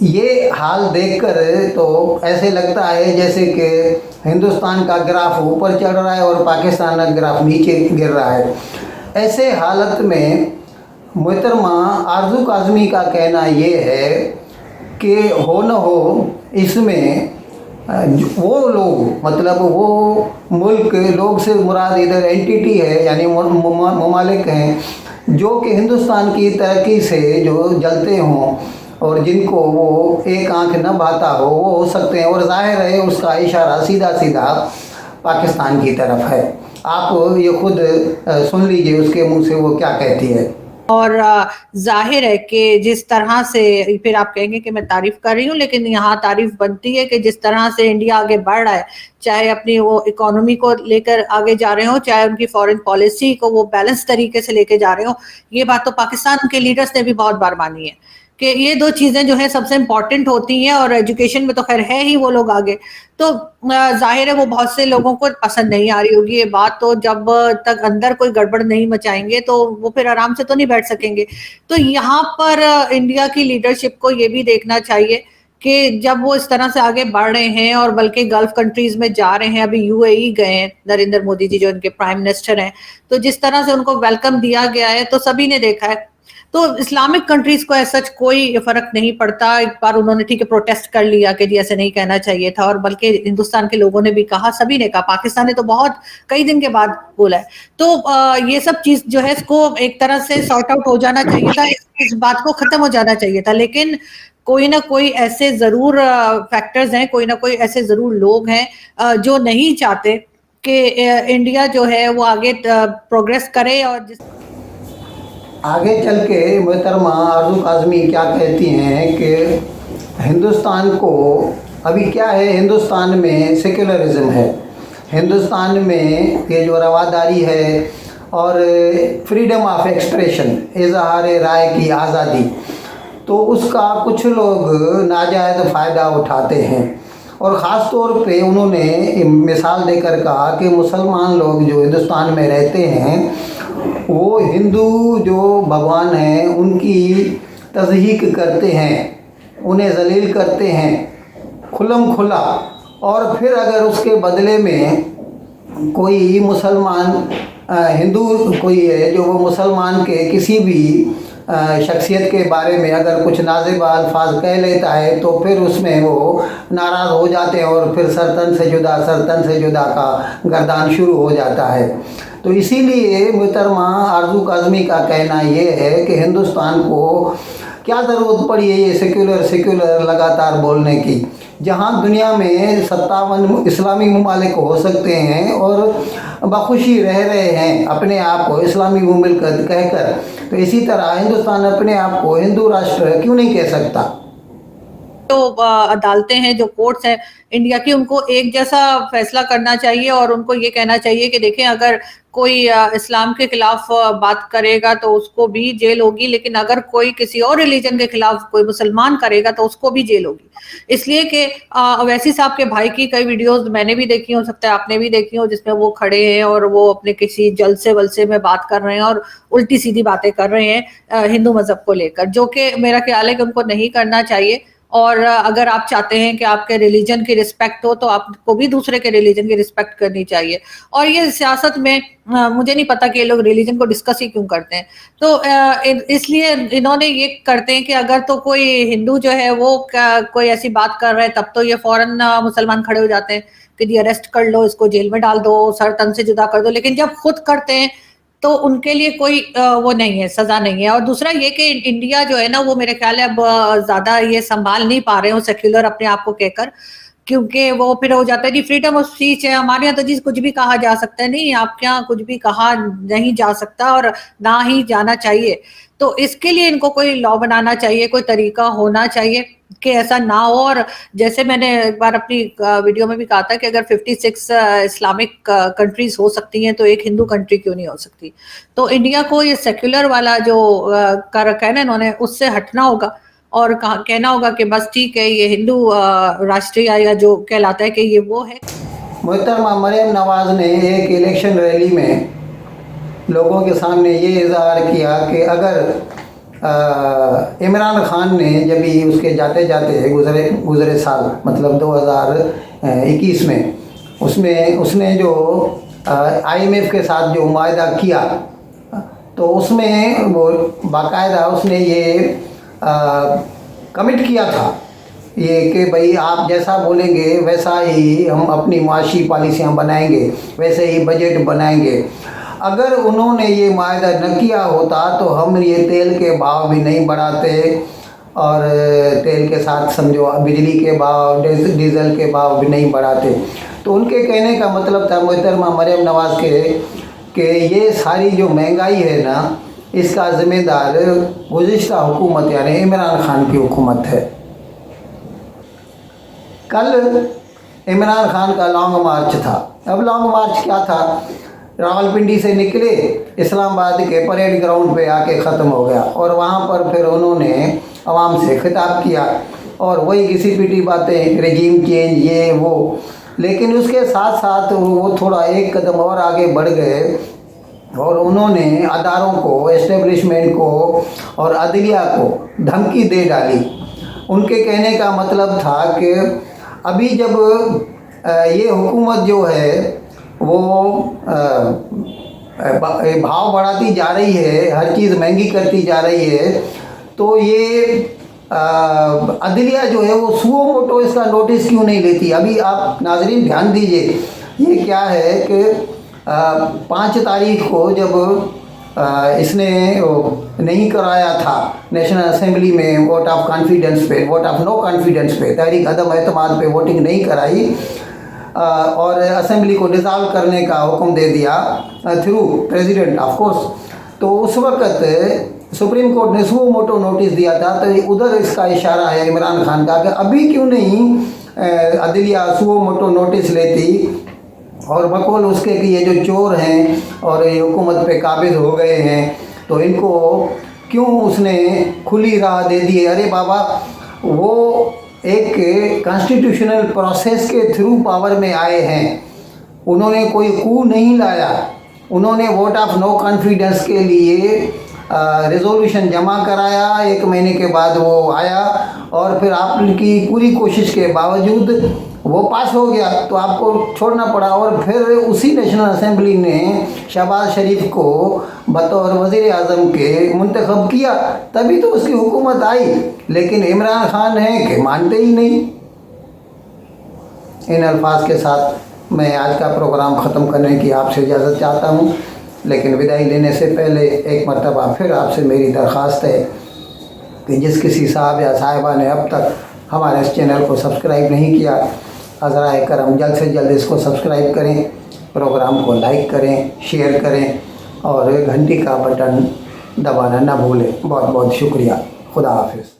یہ حال دیکھ کر تو ایسے لگتا ہے جیسے کہ ہندوستان کا گراف اوپر چڑھ رہا ہے اور پاکستان کا گراف نیچے گر رہا ہے۔ ایسے حالت میں محترمہ آرزو کاظمی کا کہنا یہ ہے کہ ہو نہ ہو اس میں وہ لوگ، مطلب وہ ملک، لوگ سے مراد ادھر اینٹیٹی ہے، یعنی ممالک ہیں جو کہ ہندوستان کی ترقی سے جو جلتے ہوں اور جن کو وہ ایک آنکھ نہ بھاتا وہ ہو سکتے ہیں، اور ظاہر ہے اس کا اشارہ سیدھا سیدھا پاکستان کی طرف ہے۔ آپ یہ خود سن لیجئے اس کے منہ سے وہ کیا کہتی ہے۔ اور ظاہر ہے کہ جس طرح سے، پھر آپ کہیں گے کہ میں تعریف کر رہی ہوں، لیکن یہاں تعریف بنتی ہے کہ جس طرح سے انڈیا آگے بڑھ رہا ہے، چاہے اپنی وہ اکانومی کو لے کر آگے جا رہے ہوں، چاہے ان کی فورن پالیسی کو وہ بیلنس طریقے سے لے کے جا رہے ہوں، یہ بات تو پاکستان کے لیڈرز نے بھی بہت بار مانی ہے کہ یہ دو چیزیں جو ہیں سب سے امپورٹنٹ ہوتی ہیں، اور ایجوکیشن میں تو خیر ہے ہی وہ لوگ آگے، تو ظاہر ہے وہ بہت سے لوگوں کو پسند نہیں آ رہی ہوگی یہ بات، تو جب تک اندر کوئی گڑبڑ نہیں مچائیں گے تو وہ پھر آرام سے تو نہیں بیٹھ سکیں گے۔ تو یہاں پر انڈیا کی لیڈرشپ کو یہ بھی دیکھنا چاہیے کہ جب وہ اس طرح سے آگے بڑھ رہے ہیں اور بلکہ گلف کنٹریز میں جا رہے ہیں، ابھی یو اے ای گئے ہیں نریندر مودی جی جو ان کے پرائم منسٹر ہیں، تو جس طرح سے ان کو ویلکم دیا گیا ہے تو سبھی نے دیکھا ہے۔ تو اسلامک کنٹریز کو ایسا کوئی فرق نہیں پڑتا، ایک بار انہوں نے ٹھیک ہے پروٹیسٹ کر لیا کہ جی ایسے نہیں کہنا چاہیے تھا، اور بلکہ ہندوستان کے لوگوں نے بھی کہا، سبھی نے کہا، پاکستان نے تو بہت کئی دن کے بعد بولا ہے۔ تو یہ سب چیز جو ہے اس کو ایک طرح سے سارٹ آؤٹ ہو جانا چاہیے تھا، اس بات کو ختم ہو جانا چاہیے تھا، لیکن کوئی نہ کوئی ایسے ضرور فیکٹرز ہیں، کوئی نہ کوئی ایسے ضرور لوگ ہیں جو نہیں چاہتے کہ انڈیا جو ہے وہ آگے پروگریس کرے۔ اور آگے چل کے محترمہ آرزو کاظمی کیا کہتی ہیں کہ ہندوستان کو ابھی کیا ہے، ہندوستان میں سیکولرزم ہے، ہندوستان میں یہ جو رواداری ہے اور فریڈم آف ایکسپریشن، اظہار رائے کی آزادی، تو اس کا کچھ لوگ ناجائز فائدہ اٹھاتے ہیں، اور خاص طور پہ انہوں نے مثال دے کر کہا کہ مسلمان لوگ جو ہندوستان میں رہتے ہیں وہ ہندو جو بھگوان ہیں ان کی تضحیک کرتے ہیں، انہیں ذلیل کرتے ہیں کھلم کھلا، اور پھر اگر اس کے بدلے میں کوئی مسلمان ہندو کوئی ہے جو وہ مسلمان کے کسی بھی شخصیت کے بارے میں اگر کچھ نازیبہ الفاظ کہہ لیتا ہے تو پھر اس میں وہ ناراض ہو جاتے ہیں، اور پھر سرتن سے جدا کا گردان شروع ہو جاتا ہے۔ تو اسی لیے محترمہ آرزو کاظمی کا کہنا یہ ہے کہ ہندوستان کو کیا ضرورت پڑی ہے یہ سیکولر لگاتار بولنے کی، جہاں دنیا میں 57 اسلامی ممالک ہو سکتے ہیں اور بخوشی رہ رہے ہیں اپنے آپ کو اسلامی مملکت کہہ کر، تو اسی طرح ہندوستان اپنے آپ کو ہندو راشٹر کیوں نہیں کہہ سکتا؟ جو عدالتیں ہیں، جو کورٹس ہیں انڈیا کی، ان کو ایک جیسا فیصلہ کرنا چاہیے، اور ان کو یہ کہنا چاہیے کہ دیکھیں اگر کوئی اسلام کے خلاف بات کرے گا تو اس کو بھی جیل ہوگی، لیکن اگر کوئی کسی اور ریلیجن کے خلاف کوئی مسلمان کرے گا تو اس کو بھی جیل ہوگی۔ اس لیے کہ اویسی صاحب کے بھائی کی کئی ویڈیوز میں نے بھی دیکھی ہو سکتا ہے آپ نے بھی دیکھی ہو، جس میں وہ کھڑے ہیں اور وہ اپنے کسی جلسے ولسے میں بات کر رہے ہیں اور الٹی سیدھی باتیں کر رہے ہیں ہندو مذہب کو لے کر، جو کہ میرا خیال ہے کہ ان کو نہیں کرنا چاہیے۔ اور اگر آپ چاہتے ہیں کہ آپ کے ریلیجن کی رسپیکٹ ہو تو آپ کو بھی دوسرے کے ریلیجن کی رسپیکٹ کرنی چاہیے۔ اور یہ سیاست میں مجھے نہیں پتا کہ یہ لوگ ریلیجن کو ڈسکس ہی کیوں کرتے ہیں، تو اس لیے انہوں نے یہ کرتے ہیں کہ اگر تو کوئی ہندو جو ہے وہ کوئی ایسی بات کر رہا ہے تب تو یہ فوراً مسلمان کھڑے ہو جاتے ہیں کہ جی اریسٹ کر لو، اس کو جیل میں ڈال دو، سر تن سے جدا کر دو، لیکن جب خود کرتے ہیں تو ان کے لیے کوئی وہ نہیں ہے، سزا نہیں ہے۔ اور دوسرا یہ کہ انڈیا جو ہے نا وہ میرے خیال ہے اب زیادہ یہ سنبھال نہیں پا رہے ہوں سیکولر اپنے آپ کو کہہ کر، کیونکہ وہ پھر ہو جاتا ہے جی فریڈم آف اسپیچ ہے ہمارے یہاں تو جی کچھ بھی کہا جا سکتا ہے، نہیں آپ کے یہاں کچھ بھی کہا نہیں جا سکتا اور نہ ہی جانا چاہیے۔ تو اس کے لیے ان کو کوئی لا بنانا چاہیے، کوئی طریقہ ہونا چاہیے کہ ایسا نہ ہو۔ اور جیسے میں نے ایک بار اپنی ویڈیو میں بھی کہا تھا کہ اگر 56 اسلامک کنٹریز ہو سکتی ہیں تو ایک ہندو کنٹری کیوں نہیں ہو سکتی؟ تو انڈیا کو یہ سیکولر والا جو کہنا انہوں نے اس سے ہٹنا ہوگا اور کہنا ہوگا کہ بس ٹھیک ہے یہ ہندو راشٹریہ یا جو کہلاتا ہے کہ یہ وہ ہے۔ محترمہ مریم نواز نے ایک الیکشن ریلی میں لوگوں کے سامنے یہ اظہار کیا کہ اگر عمران خان نے جب ہی اس کے جاتے جاتے گزرے سال مطلب 2021 میں اس نے جو IMF کے ساتھ جو معاہدہ کیا تو اس میں وہ باقاعدہ اس نے یہ کمٹ کیا تھا یہ کہ بھئی آپ جیسا بولیں گے ویسا ہی ہم اپنی معاشی پالیسیاں بنائیں گے، ویسے ہی بجٹ بنائیں گے۔ اگر انہوں نے یہ معاہدہ نہ کیا ہوتا تو ہم یہ تیل کے بھاؤ بھی نہیں بڑھاتے اور تیل کے ساتھ سمجھو بجلی کے بھاؤ ڈیزل کے بھاؤ بھی نہیں بڑھاتے۔ تو ان کے کہنے کا مطلب تھا محترمہ مریم نواز کے کہ یہ ساری جو مہنگائی ہے نا اس کا ذمہ دار گزشتہ حکومت یعنی عمران خان کی حکومت ہے۔ کل عمران خان کا لانگ مارچ تھا۔ اب لانگ مارچ کیا تھا؟ راولپنڈی سے نکلے، اسلام آباد کے پریڈ گراؤنڈ پہ آ کے ختم ہو گیا اور وہاں پر پھر انہوں نے عوام سے خطاب کیا اور وہی گھسی پیٹی باتیں، رجیم چینج یہ وہ، لیکن اس کے ساتھ ساتھ وہ تھوڑا ایک قدم اور آگے بڑھ گئے اور انہوں نے اداروں کو، اسٹیبلشمنٹ کو اور عدلیہ کو دھمکی دے ڈالی۔ ان کے کہنے کا مطلب تھا کہ ابھی جب یہ حکومت جو ہے وہ بھاؤ بڑھاتی جا رہی ہے، ہر چیز مہنگی کرتی جا رہی ہے، تو یہ عدلیہ جو ہے وہ سو موٹو اس کا نوٹس کیوں نہیں لیتی؟ ابھی آپ ناظرین دھیان دیجئے، یہ کیا ہے کہ 5 تاریخ کو جب اس نے نہیں کرایا تھا نیشنل اسمبلی میں ووٹ آف کانفیڈنس پہ، ووٹ آف نو کانفیڈنس پہ، تحریک عدم اعتماد پہ ووٹنگ نہیں کرائی اور اسمبلی کو ڈیزالو کرنے کا حکم دے دیا تھرو پریزیڈنٹ آف کورس، تو اس وقت سپریم کورٹ نے سو موٹو نوٹس دیا تھا۔ تو ادھر اس کا اشارہ ہے عمران خان کا کہ ابھی کیوں نہیں عدلیہ سو موٹو نوٹس لیتی اور بقول اس کے کہ یہ جو چور ہیں اور یہ حکومت پہ قابض ہو گئے ہیں تو ان کو کیوں اس نے کھلی راہ دے دی؟ ارے بابا، وہ ایک کانسٹیٹیوشنل پروسیس کے تھرو پاور میں آئے ہیں، انہوں نے کوئی کو نہیں لایا، انہوں نے ووٹ آف نو کانفیڈنس کے لیے ریزولوشن جمع کرایا، 1 مہینے کے بعد وہ آیا اور پھر آپ کی پوری کوشش کے باوجود وہ پاس ہو گیا تو آپ کو چھوڑنا پڑا اور پھر اسی نیشنل اسمبلی نے شہباز شریف کو بطور وزیر اعظم کے منتخب کیا، تبھی تو اس کی حکومت آئی، لیکن عمران خان ہے کہ مانتے ہی نہیں۔ ان الفاظ کے ساتھ میں آج کا پروگرام ختم کرنے کی آپ سے اجازت چاہتا ہوں، لیکن وداعی لینے سے پہلے ایک مرتبہ پھر آپ سے میری درخواست ہے کہ جس کسی صاحب یا صاحبہ نے اب تک ہمارے اس چینل کو سبسکرائب نہیں کیا، عذرائے کرم جلد سے جلد اس کو سبسکرائب کریں، پروگرام کو لائک کریں، شیئر کریں اور گھنٹی کا بٹن دبانا نہ بھولیں۔ بہت بہت شکریہ۔ خدا حافظ۔